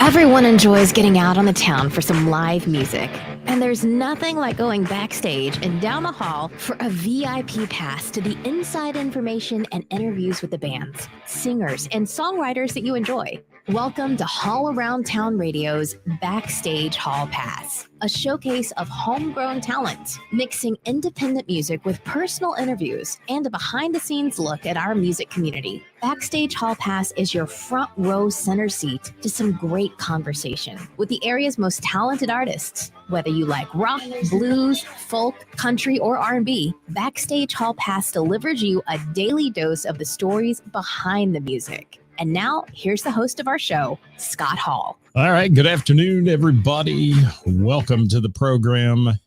Everyone enjoys getting out on the town for some live music. And there's nothing like going backstage and down the hall for a VIP pass to the inside information and interviews with the bands, singers, and songwriters that you enjoy. Welcome to Hall Around Town Radio's Backstage Hall Pass, a showcase of homegrown talent, mixing independent music with personal interviews and a behind-the-scenes look at our music community. Backstage Hall Pass is your front row center seat to some great conversation with the area's most talented artists. Whether you like rock, blues, folk, country, or R&B, Backstage Hall Pass delivers you a daily dose of the stories behind the music. And now, here's the host of our show, Scott Hall. All right. Good afternoon, everybody. Welcome to the program.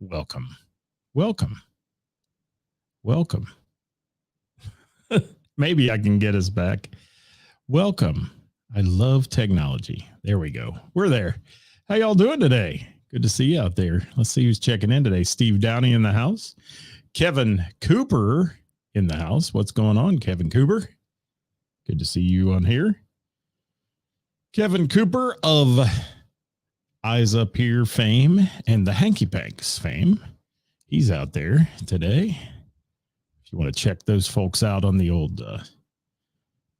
Welcome. Maybe I can get us back. Welcome. I love technology. There we go. We're there. How y'all doing today? Good to see you out there. Let's see who's checking in today. Steve Downey in the house. Kevin Cooper in the house. What's going on, Kevin Cooper? Good to see you on here. Kevin Cooper of Eyes Up Here fame and the Hanky Panks fame. He's out there today. If you want to check those folks out on the old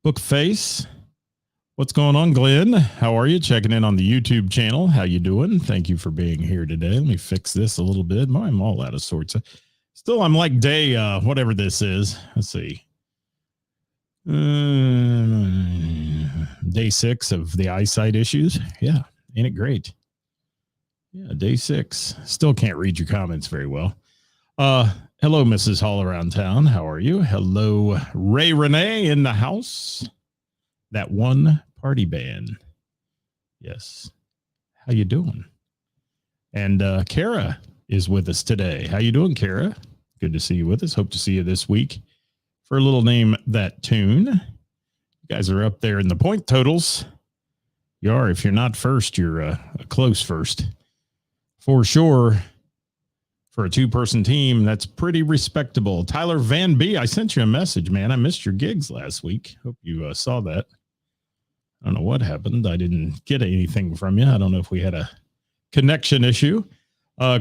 book face. What's going on, Glenn? How are you? Checking in on the YouTube channel. How you doing? Thank you for being here today. Let me fix this a little bit. I'm all out of sorts. Still, I'm like day, whatever this is. Let's see. Day 6 of the eyesight issues. Yeah. Ain't it great? Yeah. Day 6. Still can't read your comments very well. Hello, Mrs. Hall Around Town. How are you? Hello, Ray Renee in the house. That one party band. Yes. How you doing? And Kara is with us today. How you doing, Kara? Good to see you with us. Hope to see you this week for a little Name That Tune. You guys are up there in the point totals. You are. If you're not first, you're a close first. For sure. For a 2-person team, that's pretty respectable. Tyler Van B, I sent you a message, man. I missed your gigs last week. Hope you saw that. I don't know what happened. I didn't get anything from you. I don't know if we had a connection issue.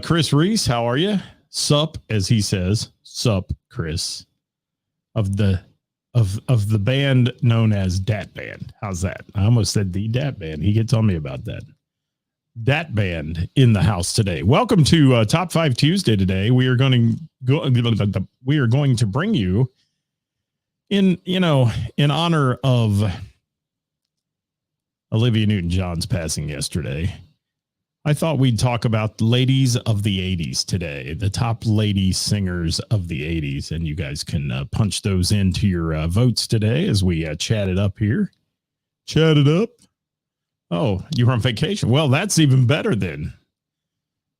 Chris Reese, how are you? Sup, as he says. Sup, Chris. Of the band known as Dat Band. How's that? I almost said the Dat Band. He could tell me about that. Dat Band in the house today. Welcome to Top 5 Tuesday today. We are going to bring you in honor of Olivia Newton-John's passing yesterday. I thought we'd talk about the ladies of the 80s today, the top lady singers of the 80s, and you guys can punch those into your votes today as we chat it up here. Chat it up. Oh, you were on vacation. Well, that's even better then.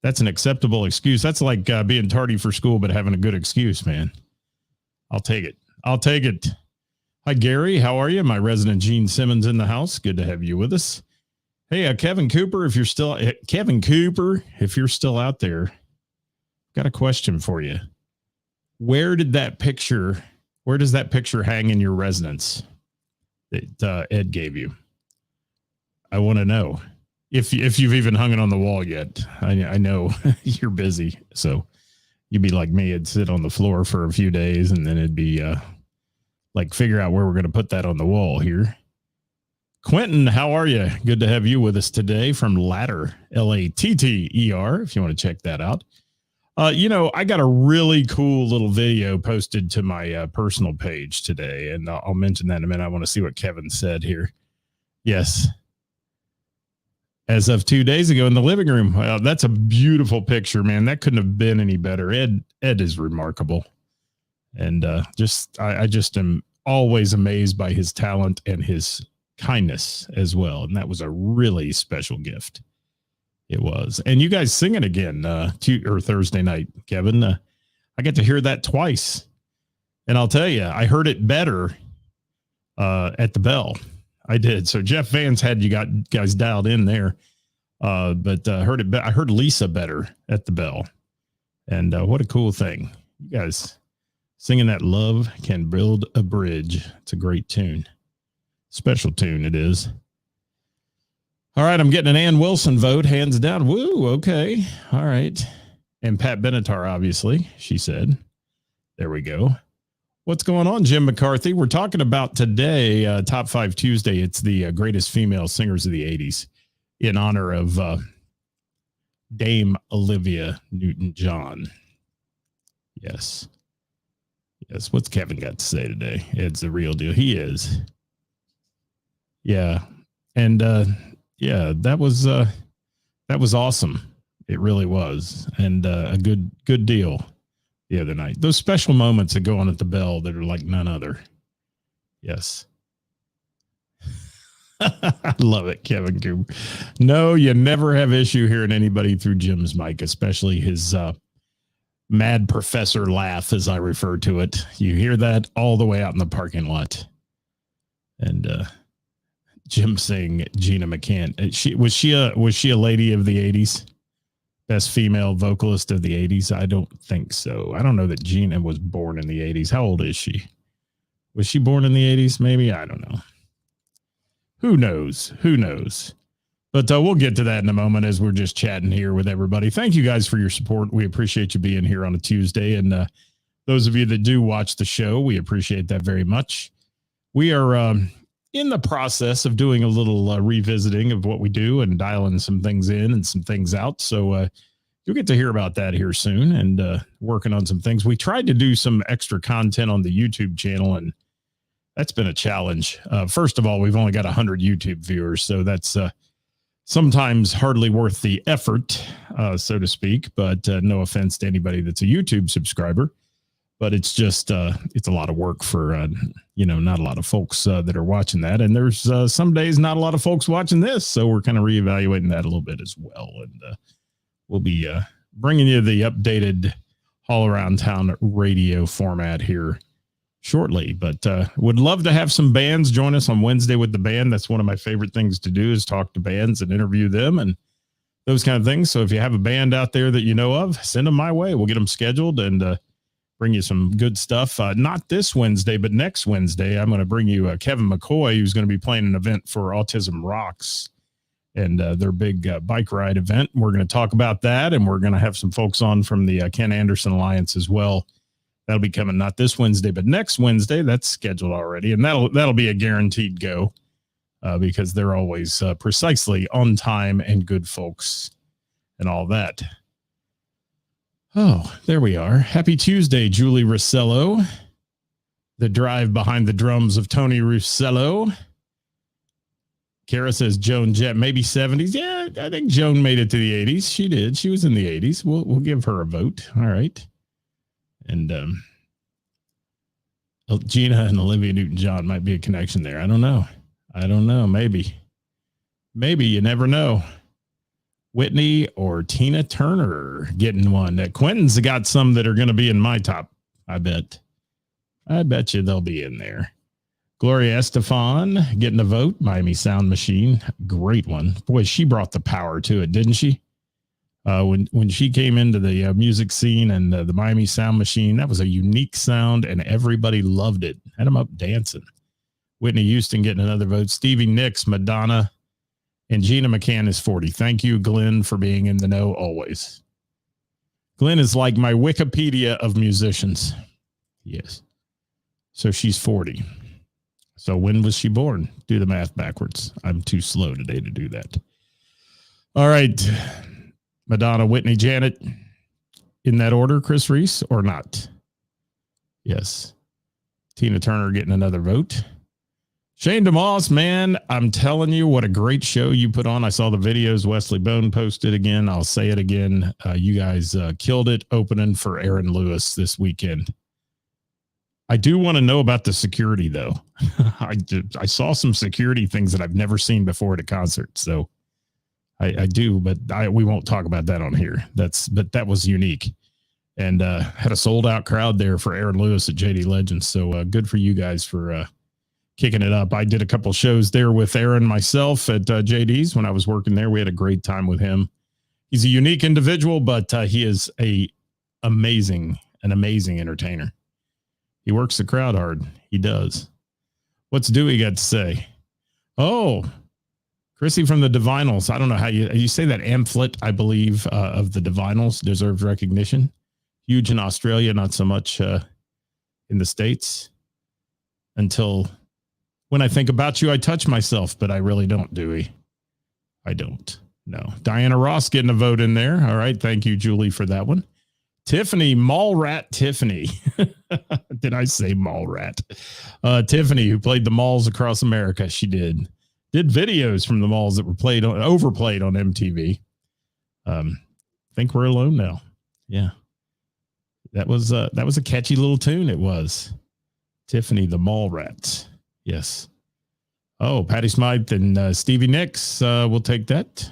That's an acceptable excuse. That's like being tardy for school, but having a good excuse, man. I'll take it. Hi, Gary. How are you? My resident Gene Simmons in the house. Good to have you with us. Hey, Kevin Cooper, if you're still out there, I've got a question for you. Where does that picture hang in your residence that Ed gave you? I want to know if you've even hung it on the wall yet. I know you're busy, so you'd be like me. It'd sit on the floor for a few days, and then it'd be figure out where we're going to put that on the wall here. Quentin, how are you? Good to have you with us today from Latter, Latter, if you want to check that out. I got a really cool little video posted to my personal page today, and I'll mention that in a minute. I want to see what Kevin said here. Yes. As of 2 days ago in the living room. Wow, that's a beautiful picture, man. That couldn't have been any better. Ed is remarkable. And I just am always amazed by his talent and his kindness as well. And that was a really special gift. It was. And you guys singing again Thursday night, Kevin. I get to hear that twice. And I'll tell you, I heard it better at the Bell. I did. So Jeff Vance had you guys dialed in there. But I heard Lisa better at the Bell. And what a cool thing. You guys singing that Love Can Build a Bridge. It's a great tune. Special tune it is. All right, I'm getting an Ann Wilson vote, hands down. Woo, okay. All right. And Pat Benatar, obviously, she said. There we go. What's going on, Jim McCarthy? We're talking about today, Top 5 Tuesday. It's the greatest female singers of the 80s in honor of Dame Olivia Newton-John. Yes. Yes, what's Kevin got to say today? It's the real deal. He is. Yeah. And yeah, that was awesome. It really was. And a good deal the other night. Those special moments that go on at the Bell that are like none other. Yes. I love it, Kevin Coop. No, you never have issue hearing anybody through Jim's mic, especially his mad professor laugh, as I refer to it. You hear that all the way out in the parking lot. And Jim saying Gina McCann. Was she a lady of the 80s? Best female vocalist of the 80s? I don't think so. I don't know that Gina was born in the 80s. How old is she? Was she born in the 80s? Maybe. I don't know. Who knows? Who knows? But we'll get to that in a moment as we're just chatting here with everybody. Thank you guys for your support. We appreciate you being here on a Tuesday. And those of you that do watch the show, we appreciate that very much. We are in the process of doing a little revisiting of what we do and dialing some things in and some things out. So you'll get to hear about that here soon and working on some things. We tried to do some extra content on the YouTube channel, and that's been a challenge. First of all, we've only got 100 YouTube viewers, so that's sometimes hardly worth the effort, so to speak. But no offense to anybody that's a YouTube subscriber. But it's just, it's a lot of work for, not a lot of folks that are watching that. And there's some days not a lot of folks watching this. So we're kind of reevaluating that a little bit as well. And we'll be bringing you the updated all around town radio format here shortly. But would love to have some bands join us on Wednesday with the band. That's one of my favorite things to do, is talk to bands and interview them and those kind of things. So if you have a band out there that you know of, send them my way. We'll get them scheduled and bring you some good stuff. Not this Wednesday, but next Wednesday, I'm going to bring you Kevin McCoy, who's going to be playing an event for Autism Rocks and their big bike ride event. We're going to talk about that, and we're going to have some folks on from the Ken Anderson Alliance as well. That'll be coming not this Wednesday, but next Wednesday. That's scheduled already, and that'll be a guaranteed go because they're always precisely on time and good folks and all that. Oh, there we are. Happy Tuesday, Julie Russello. The drive behind the drums of Tony Russello. Kara says Joan Jett, maybe 70s. Yeah, I think Joan made it to the 80s. She did. She was in the 80s. We'll give her a vote. All right. And Gina and Olivia Newton-John might be a connection there. I don't know. Maybe. You never know. Whitney or Tina Turner getting one. Quentin's got some that are going to be in my top. I bet you they'll be in there. Gloria Estefan getting a vote. Miami Sound Machine. Great one. Boy, she brought the power to it, didn't she? When she came into the music scene and the Miami Sound Machine, that was a unique sound and everybody loved it. Had them up dancing. Whitney Houston getting another vote. Stevie Nicks, Madonna. And Gina McCann is 40. Thank you, Glenn, for being in the know always. Glenn is like my Wikipedia of musicians. Yes. So she's 40. So when was she born? Do the math backwards. I'm too slow today to do that. All right. Madonna, Whitney, Janet. In that order, Chris Reese, or not? Yes. Tina Turner getting another vote. Shane DeMoss, man, I'm telling you, what a great show you put on. I saw the videos Wesley Bone posted again. I'll say it again. You guys killed it opening for Aaron Lewis this weekend. I do want to know about the security, though. I saw some security things that I've never seen before at a concert. So I do, but we won't talk about that on here. But that was unique. And had a sold out crowd there for Aaron Lewis at JD Legends. So good for you guys for kicking it up. I did a couple shows there with Aaron myself at JD's when I was working there. We had a great time with him. He's a unique individual, but he is an amazing entertainer. He works the crowd hard. He does. What's Dewey got to say? Oh, Chrissy from the Divinals. I don't know how you say that. Amphlett, I believe, of the Divinals deserves recognition. Huge in Australia, not so much in the States. Until when I think about you, I touch myself, but I really don't, Dewey. I don't. No. Diana Ross getting a vote in there. All right. Thank you, Julie, for that one. Tiffany, Mall Rat Tiffany. Did I say Mall Rat? Tiffany, who played the malls across America. She did videos from the malls that were overplayed on MTV. Think We're Alone Now. Yeah. That was a catchy little tune. It was. Tiffany, the Mall Rats. Yes. Oh, Patti Smythe and Stevie Nicks. We'll take that.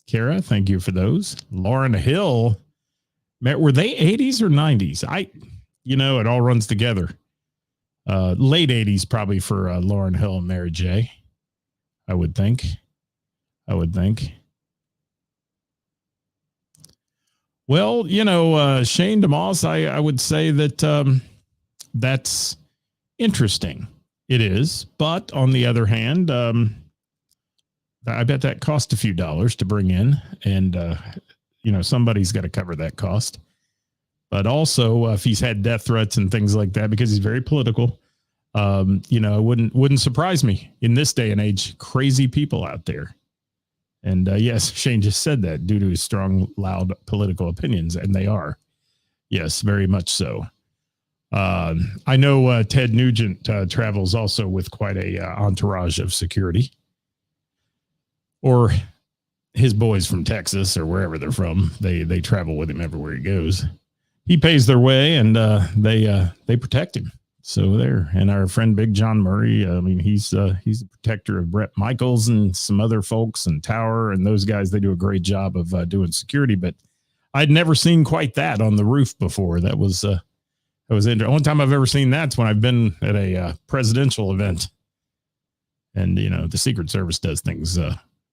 Kara, thank you for those. Lauryn Hill. Were they 80s or 90s? It all runs together. Late 80s probably for Lauryn Hill and Mary J. I would think. Well, Shane DeMoss, I would say that that's interesting. It is. But on the other hand, I bet that cost a few dollars to bring in. And, somebody's got to cover that cost. But also, if he's had death threats and things like that, because he's very political, it wouldn't surprise me in this day and age. Crazy people out there. And yes, Shane just said that due to his strong, loud political opinions, and they are. Yes, very much so. I know Ted Nugent travels also with quite a entourage of security, or his boys from Texas or wherever they're from. They travel with him everywhere he goes. He pays their way, and they protect him. So there. And our friend Big John Murray, he's the protector of Bret Michaels and some other folks and Tower and those guys. They do a great job of doing security, but I'd never seen quite that on the roof before. That was interesting. Only time I've ever seen that's when I've been at a presidential event. And, the Secret Service does things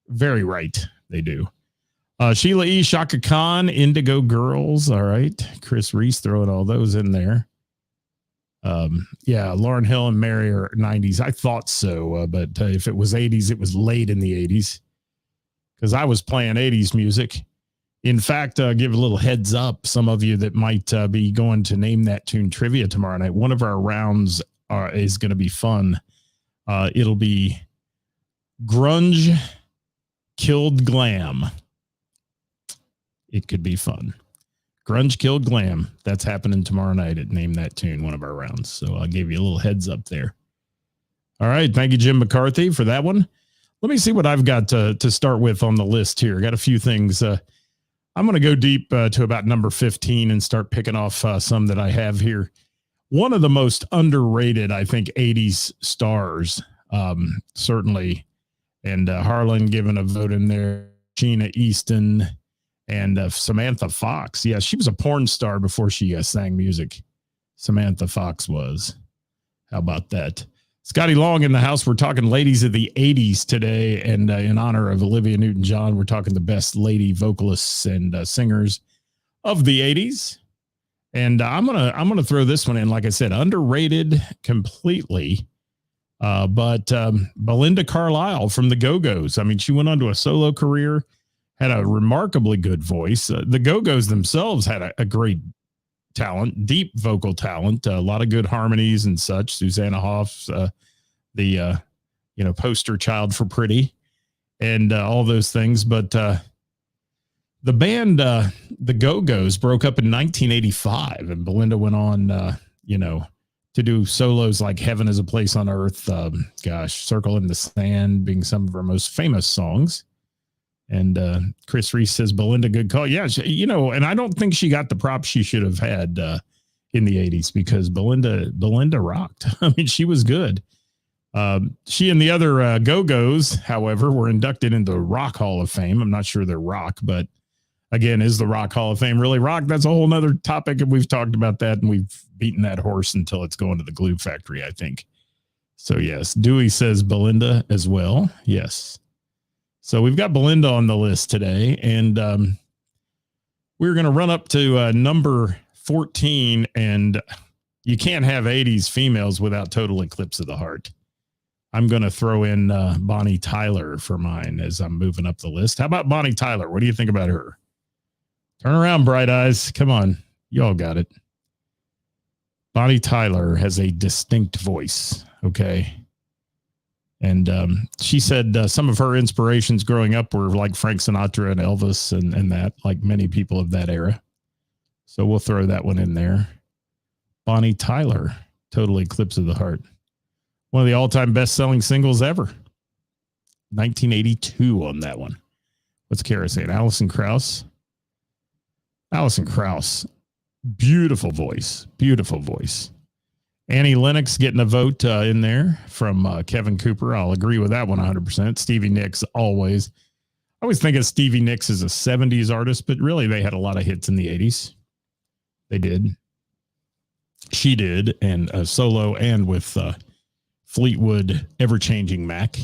very right. They do. Sheila E., Shaka Khan, Indigo Girls. All right. Chris Reese throwing all those in there. Lauryn Hill and Mary are 90s. I thought so, but if it was 80s, it was late in the 80s because I was playing 80s music. In fact, give a little heads up. Some of you that might be going to Name That Tune trivia tomorrow night. One of our rounds is going to be fun. It'll be Grunge Killed Glam. It could be fun. Grunge Killed Glam. That's happening tomorrow night at Name That Tune, one of our rounds. So I'll give you a little heads up there. All right. Thank you, Jim McCarthy, for that one. Let me see what I've got to start with on the list here. Got a few things. I'm going to go deep to about number 15 and start picking off some that I have here. One of the most underrated, I think, 80s stars, certainly. And Harlan giving a vote in there. Sheena Easton. And Samantha Fox. Yeah, she was a porn star before she sang music. Samantha Fox was. How about that? Scotty Long in the house. We're talking ladies of the 80s today. And in honor of Olivia Newton-John, we're talking the best lady vocalists and singers of the 80s. And I'm gonna throw this one in. Like I said, underrated completely. But Belinda Carlisle from the Go-Go's. I mean, she went on to a solo career. Had a remarkably good voice. The Go-Go's themselves had a great talent, deep vocal talent, a lot of good harmonies and such. Susanna Hoffs, the poster child for Pretty, and all those things. But the band, the Go-Go's, broke up in 1985, and Belinda went on, to do solos like "Heaven Is a Place on Earth," "Circle in the Sand" being some of her most famous songs. And Chris Reese says, Belinda, good call. Yeah, and I don't think she got the props she should have had in the 80s because Belinda rocked. I mean, she was good. She and the other Go-Go's, however, were inducted into the Rock Hall of Fame. I'm not sure they're rock, but again, is the Rock Hall of Fame really rock? That's a whole nother topic, and we've talked about that, and we've beaten that horse until it's going to the glue factory, I think. So, yes, Dewey says Belinda as well. Yes. So we've got Belinda on the list today, and we're going to run up to number 14, and you can't have 80s females without Total Eclipse of the Heart. I'm going to throw in Bonnie Tyler for mine as I'm moving up the list. How about Bonnie Tyler? What do you think about her? Turn around, bright eyes. Come on. You all got it. Bonnie Tyler has a distinct voice. Okay. And she said some of her inspirations growing up were like Frank Sinatra and Elvis and that, like many people of that era. So we'll throw that one in there. Bonnie Tyler, Total Eclipse of the Heart. One of the all-time best-selling singles ever. 1982 on that one. What's Kara saying? Alison Krauss. Alison Krauss. Beautiful voice. Beautiful voice. Annie Lennox getting a vote in there from Kevin Cooper. I'll agree with that one 100%. Stevie Nicks, always. I always think of Stevie Nicks as a 70s artist, but really they had a lot of hits in the 80s. They did. She did, and solo and with Fleetwood Ever-Changing Mac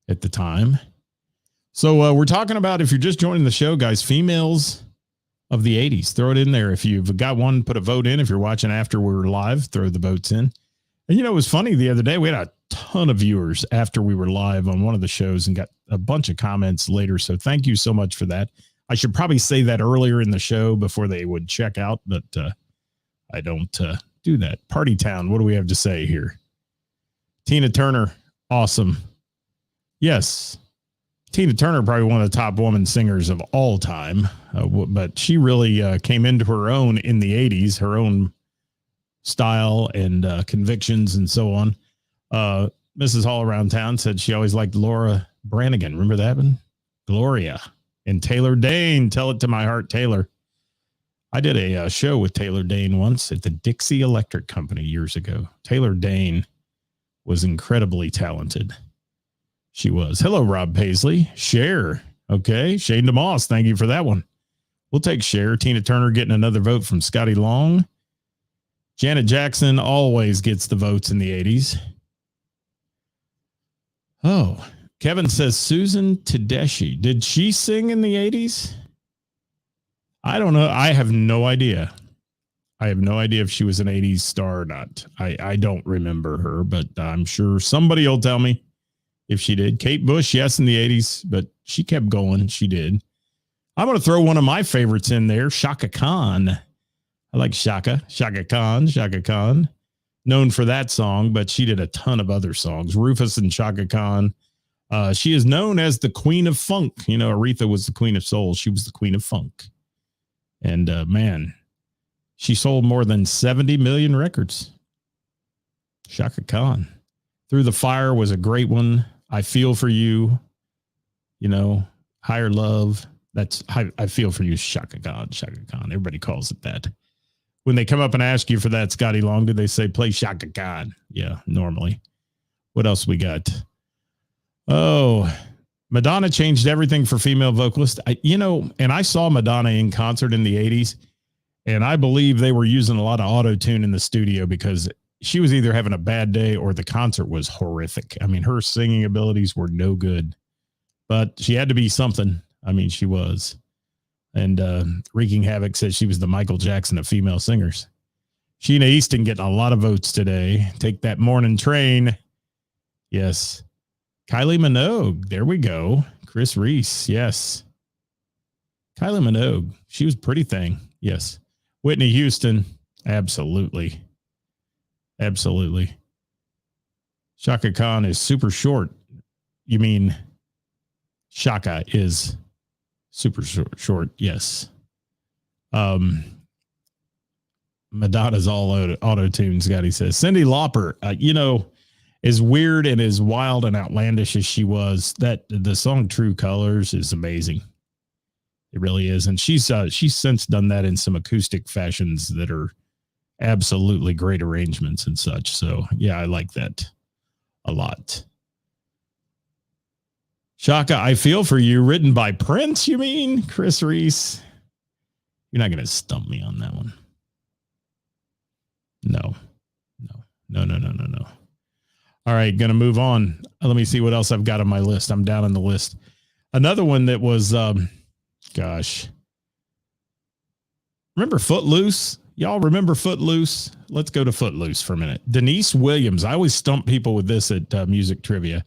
at the time. So we're talking about, if you're just joining the show, guys, females of the 80s. Throw it in there. If you've got one, put a vote in. If you're watching after we're live, throw the votes in. And you know, it was funny the other day. We had a ton of viewers after we were live on one of the shows and got a bunch of comments later. So thank you so much for that. I should probably say that earlier in the show before they would check out, but I don't do that. Party Town. What do we have to say here? Tina Turner. Awesome. Yes. Tina Turner, probably one of the top woman singers of all time, but she really came into her own in the 80s, her own style and convictions and so on. Mrs. All Around Town said she always liked Laura Branigan. Remember that one? Gloria and Taylor Dane. Tell It to My Heart, Taylor. I did a show with Taylor Dane once at the Dixie Electric Company years ago. Taylor Dane was incredibly talented. She was. Hello, Rob Paisley. Cher. Okay. Shane DeMoss. Thank you for that one. We'll take Cher. Tina Turner getting another vote from Scotty Long. Janet Jackson always gets the votes in the 80s. Oh, Kevin says Susan Tedeschi. Did she sing in the 80s? I don't know. I have no idea. I have no idea if she was an 80s star or not. I don't remember her, but I'm sure somebody will tell me if she did. Kate Bush, yes, in the 80s, but she kept going. She did. I'm going to throw one of my favorites in there, Shaka Khan. I like Shaka Khan, known for that song, but she did a ton of other songs. Rufus and Shaka Khan. She is known as the Queen of Funk. You know, Aretha was the Queen of Soul. She was the Queen of Funk. And man, she sold more than 70 million records. Shaka Khan. Through the Fire was a great one. I Feel for You. You know, Higher Love. That's I Feel for You, Shaka Khan. Shaka Khan. Everybody calls it that. When they come up and ask you for that, Scotty Long, do they say play Shaka Khan? Yeah, normally. What else we got? Oh, Madonna changed everything for female vocalists. And I saw Madonna in concert in the 80s, and I believe they were using a lot of auto-tune in the studio because she was either having a bad day or the concert was horrific. I mean, her singing abilities were no good, but she had to be something. I mean, she was. And Wreaking Havoc says she was the Michael Jackson of female singers. Sheena Easton getting a lot of votes today. Take That Morning Train. Yes. Kylie Minogue. There we go. Chris Reese. Yes. Kylie Minogue. She was a pretty thing. Yes. Whitney Houston. Absolutely. Absolutely. Shaka Khan is super short. You mean Shaka is super short. Yes. Madonna's all auto-tune, Scotty says. Cyndi Lauper, as weird and as wild and outlandish as she was, that the song True Colors is amazing. It really is. And she's since done that in some acoustic fashions that are absolutely great arrangements and such. So yeah, I like that a lot. Shaka, I Feel for You, written by Prince, you mean? Chris Reese. You're not going to stump me on that one. No. All right, going to move on. Let me see what else I've got on my list. I'm down on the list. Another one that was, remember Footloose? Y'all remember Footloose? Let's go to Footloose for a minute. Denise Williams. I always stump people with this at music trivia.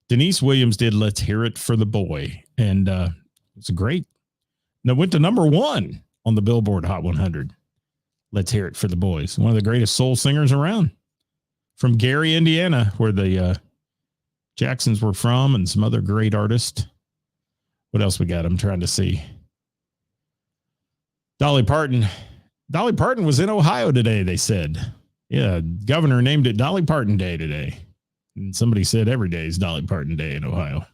Denise Williams did Let's Hear It for the Boy. And it's great. Now went to number 1 on the Billboard Hot 100. Let's Hear It for the Boys. One of the greatest soul singers around. From Gary, Indiana, where the Jacksons were from, and some other great artists. What else we got? I'm trying to see. Dolly Parton. Dolly Parton was in Ohio today, they said. Yeah, governor named it Dolly Parton Day today. And somebody said every day is Dolly Parton Day in Ohio.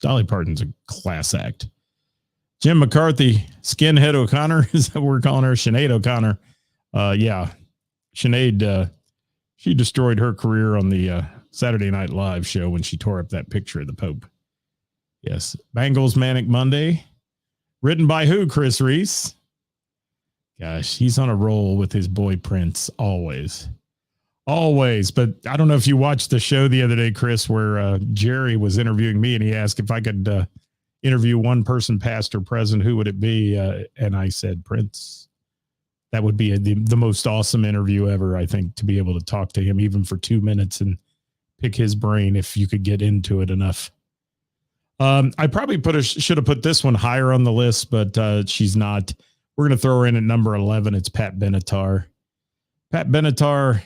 Dolly Parton's a class act. Jim McCarthy, Skinhead O'Connor, is that what we're calling her? Sinead O'Connor. Yeah, Sinead, she destroyed her career on the Saturday Night Live show when she tore up that picture of the Pope. Yes. Bangles Manic Monday. Written by who, Chris Reese? Gosh, he's on a roll with his boy Prince, always. Always. But I don't know if you watched the show the other day, Chris, where Jerry was interviewing me and he asked if I could interview one person, past or present, who would it be? And I said, Prince. That would be the most awesome interview ever, I think, to be able to talk to him even for 2 minutes and pick his brain if you could get into it enough. I probably should have put this one higher on the list, but she's not. We're going to throw her in at number 11. It's Pat Benatar. Pat Benatar,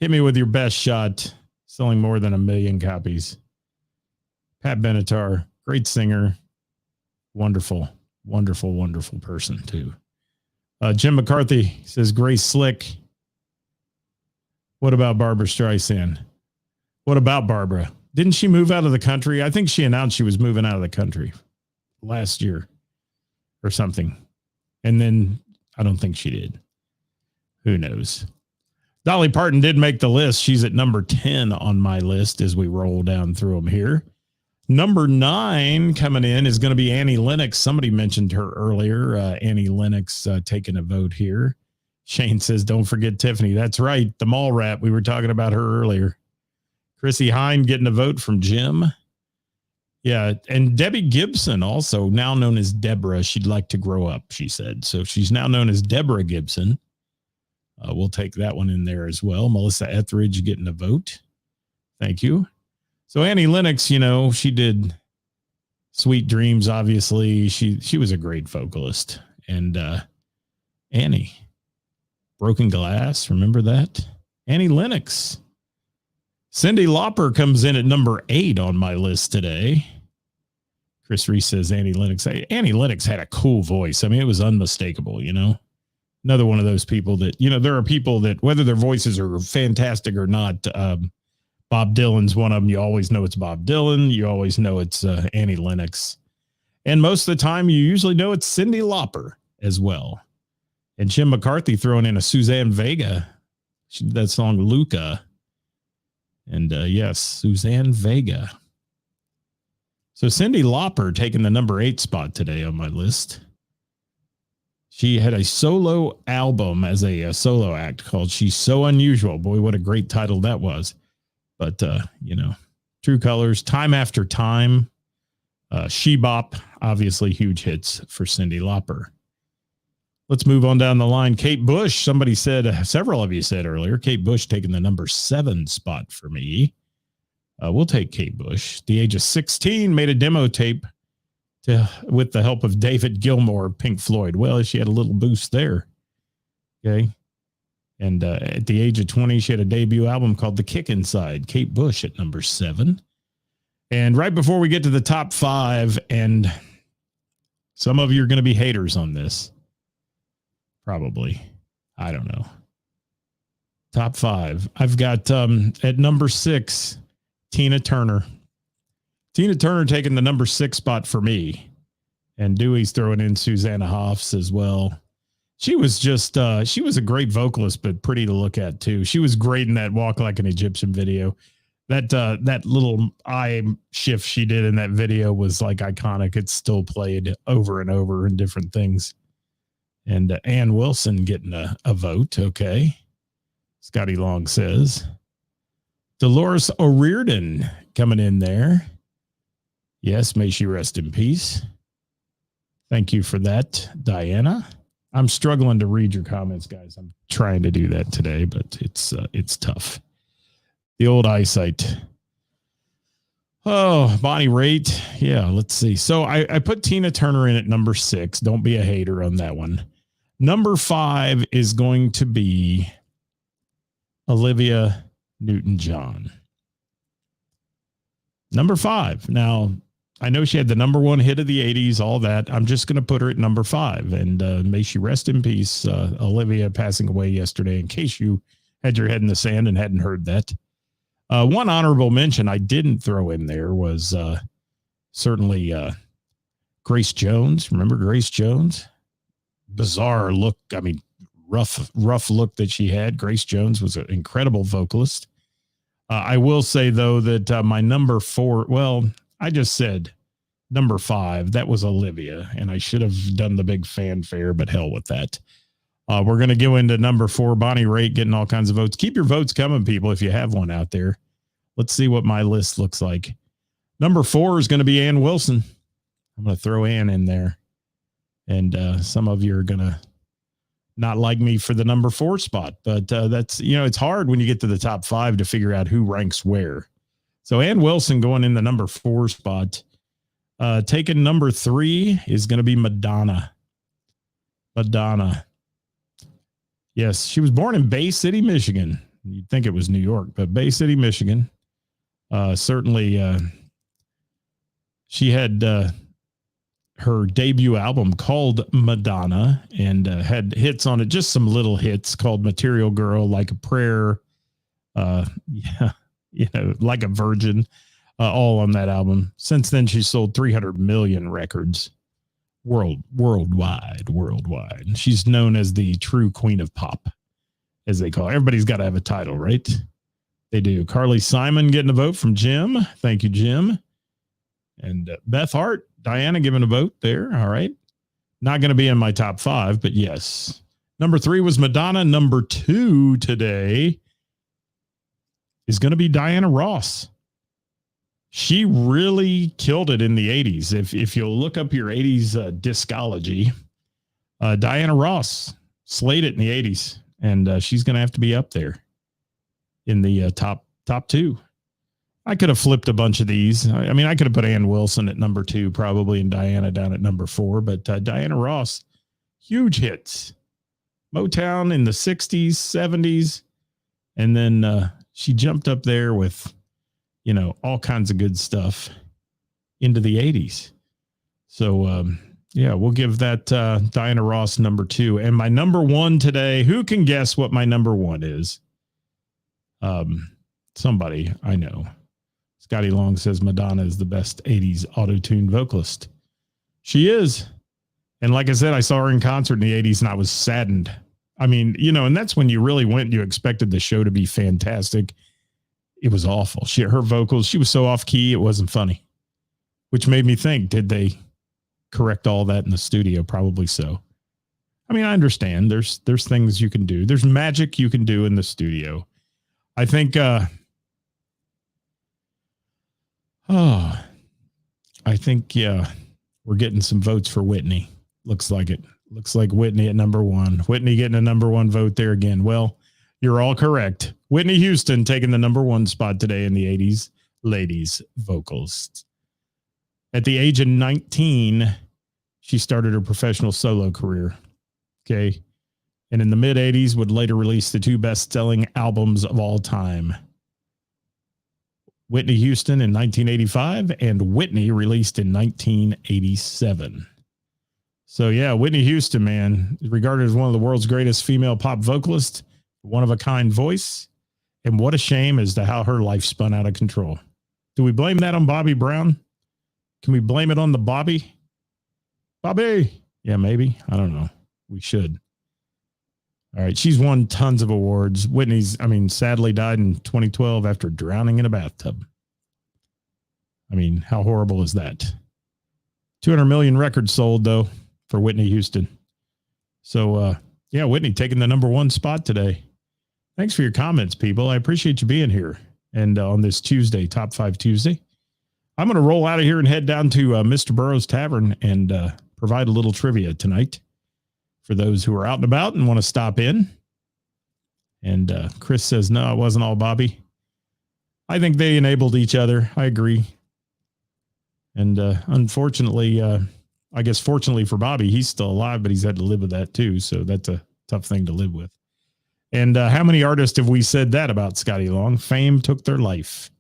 hit me with your best shot, selling more than 1 million copies. Pat Benatar, great singer. Wonderful, wonderful, wonderful person, too. Jim McCarthy says, Grace Slick. What about Barbara Streisand? What about Barbara? Didn't she move out of the country? I think she announced she was moving out of the country last year or something. And then I don't think she did. Who knows? Dolly Parton did make the list. She's at number 10 on my list as we roll down through them here. Number 9 coming in is going to be Annie Lennox. Somebody mentioned her earlier. Annie Lennox taking a vote here. Shane says, don't forget Tiffany. That's right. The mall rat. We were talking about her earlier. Chrissy Hine getting a vote from Jim. Yeah, and Debbie Gibson, also now known as Deborah. She'd like to grow up, she said. So she's now known as Deborah Gibson. We'll take that one in there as well. Melissa Etheridge getting a vote. Thank you. So Annie Lennox, you know, she did Sweet Dreams, obviously. She was a great vocalist. And Annie, Broken Glass, remember that? Annie Lennox. Cyndi Lauper comes in at number 8 on my list today. Chris Reese says Annie Lennox. Annie Lennox had a cool voice. I mean, it was unmistakable, you know. Another one of those people that, you know, there are people that, whether their voices are fantastic or not, Bob Dylan's one of them. You always know it's Bob Dylan. You always know it's Annie Lennox. And most of the time, you usually know it's Cyndi Lauper as well. And Jim McCarthy throwing in a Suzanne Vega. She did that song, Luca. And yes, Suzanne Vega. So Cyndi Lauper taking the number 8 spot today on my list. She had a solo album as a solo act called She's So Unusual. Boy, what a great title that was. But, you know, True Colors, Time After Time, She Bop, obviously huge hits for Cyndi Lauper. Let's move on down the line. Kate Bush, somebody said, several of you said earlier, Kate Bush taking the number 7 spot for me. We'll take Kate Bush. At the age of 16, made a demo tape with the help of David Gilmour of Pink Floyd. Well, she had a little boost there. Okay. And at the age of 20, she had a debut album called The Kick Inside. Kate Bush at number 7. And right before we get to the top 5, and some of you are going to be haters on this. Probably. I don't know. Top 5. I've got at number 6, Tina Turner. Tina Turner taking the number 6 spot for me. And Dewey's throwing in Susanna Hoffs as well. She was just, she was a great vocalist, but pretty to look at too. She was great in that Walk Like an Egyptian video. That little eye shift she did in that video was like iconic. It's still played over and over in different things. And Ann Wilson getting a vote. Okay. Scotty Long says. Dolores O'Riordan coming in there. Yes, may she rest in peace. Thank you for that, Diana. I'm struggling to read your comments, guys. I'm trying to do that today, but it's tough. The old eyesight. Oh, Bonnie Raitt. Yeah, let's see. So I put Tina Turner in at number 6. Don't be a hater on that one. Number 5 is going to be Olivia Newton-John. Number 5. Now, I know she had the number 1 hit of the 80s, all that. I'm just going to put her at number 5. And may she rest in peace, Olivia passing away yesterday, in case you had your head in the sand and hadn't heard that. One honorable mention I didn't throw in there was certainly Grace Jones. Remember Grace Jones? Bizarre look. I mean, rough look that she had. Grace Jones was an incredible vocalist. I will say, though, that my number 4, well, I just said number 5. That was Olivia, and I should have done the big fanfare, but hell with that. We're going to go into number 4, Bonnie Raitt, getting all kinds of votes. Keep your votes coming, people, if you have one out there. Let's see what my list looks like. Number 4 is going to be Ann Wilson. I'm going to throw Ann in there. And some of you are going to not like me for the number 4 spot. But that's, it's hard when you get to the top 5 to figure out who ranks where. So Ann Wilson going in the number 4 spot. Taking number 3 is going to be Madonna. Madonna. Yes, she was born in Bay City, Michigan. You'd think it was New York, but Bay City, Michigan. Certainly, she had her debut album called Madonna and had hits on it, just some little hits called Material Girl, Like a Prayer, Like a Virgin, all on that album. Since then, she sold 300 million records worldwide. She's known as the true queen of pop, as they call her. Everybody's got to have a title, right? They do. Carly Simon getting a vote from Jim. Thank you, Jim. And Beth Hart, Diana giving a vote there. All right. Not going to be in my top 5, but yes. Number 3 was Madonna. Number 2 today is going to be Diana Ross. She really killed it in the 80s. If you'll look up your 80s discology, Diana Ross slayed it in the 80s, and she's going to have to be up there in the top 2. I could have flipped a bunch of these. I mean, I could have put Ann Wilson at number 2 probably, and Diana down at number 4, but Diana Ross, huge hits. Motown in the 60s, 70s, and then she jumped up there with all kinds of good stuff into the 80s. So, we'll give that Diana Ross number 2. And my number 1 today, who can guess what my number 1 is? Somebody I know. Scotty Long says Madonna is the best 80s auto-tune vocalist. She is. And like I said, I saw her in concert in the 80s and I was saddened. I mean, and that's when you really went, you expected the show to be fantastic. It was awful. Her vocals, she was so off key, it wasn't funny, which made me think, did they correct all that in the studio? Probably so. I mean, I understand there's things you can do. There's magic you can do in the studio. I think, we're getting some votes for Whitney. Looks like it. Looks like Whitney at number 1. Whitney getting a number 1 vote there again. Well, you're all correct. Whitney Houston taking the number 1 spot today in the 80s ladies vocals. At the age of 19, she started her professional solo career. Okay. And in the mid 80s would later release the 2 best-selling albums of all time. Whitney Houston in 1985 and Whitney released in 1987. So yeah, Whitney Houston, man, regarded as one of the world's greatest female pop vocalists, one-of-a-kind voice, and what a shame as to how her life spun out of control. Do we blame that on Bobby Brown? Can we blame it on the Bobby? Bobby! Yeah, maybe. I don't know. We should. All right, she's won tons of awards. Whitney's, sadly died in 2012 after drowning in a bathtub. I mean, how horrible is that? 200 million records sold, though, for Whitney Houston. So, Whitney taking the number 1 spot today. Thanks for your comments, people. I appreciate you being here. And on this Tuesday, Top 5 Tuesday, I'm going to roll out of here and head down to Mr. Burroughs Tavern and provide a little trivia tonight for those who are out and about and want to stop in. And Chris says, no, it wasn't all Bobby. I think they enabled each other. I agree. And unfortunately, I guess fortunately for Bobby, he's still alive, but he's had to live with that too. So that's a tough thing to live with. And how many artists have we said that about, Scotty Long? Fame took their life.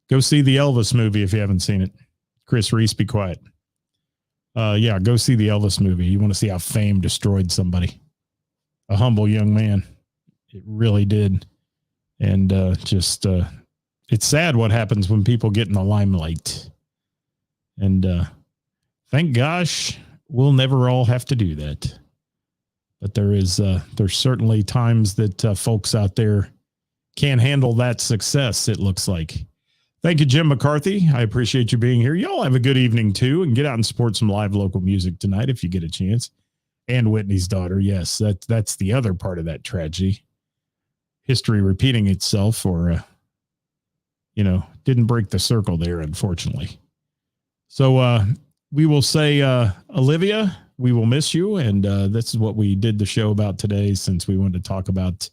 Go see the Elvis movie if you haven't seen it. Chris Reese, be quiet. Yeah, go see the Elvis movie. You want to see how fame destroyed somebody. A humble young man. It really did. And it's sad what happens when people get in the limelight. And thank gosh, we'll never all have to do that. But there's certainly times that folks out there can't handle that success, it looks like. Thank you, Jim McCarthy. I appreciate you being here. Y'all have a good evening, too, and get out and support some live local music tonight if you get a chance. And Whitney's daughter, yes, that's the other part of that tragedy. History repeating itself, or, didn't break the circle there, unfortunately. So we will say, Olivia, we will miss you. And this is what we did the show about today, since we wanted to talk about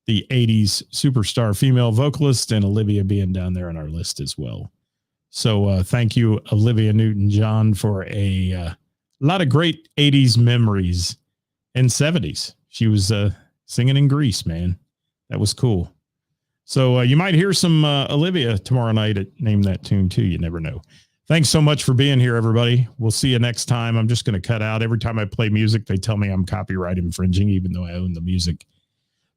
the 80s superstar female vocalist, and Olivia being down there on our list as well. So thank you, Olivia Newton-John, for a lot of great 80s memories and 70s. She was singing in Greece, man. That was cool. So you might hear some Olivia tomorrow night at Name That Tune too. You never know. Thanks so much for being here, everybody. We'll see you next time. I'm just going to cut out. Every time I play music, they tell me I'm copyright infringing, even though I own the music.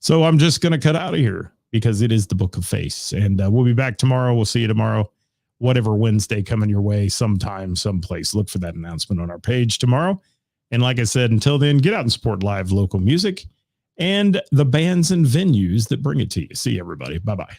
So I'm just going to cut out of here because it is the Book of Face. And we'll be back tomorrow. We'll see you tomorrow. Whatever Wednesday coming your way, sometime, someplace. Look for that announcement on our page tomorrow. And like I said, until then, get out and support live local music and the bands and venues that bring it to you. See you, everybody. Bye-bye.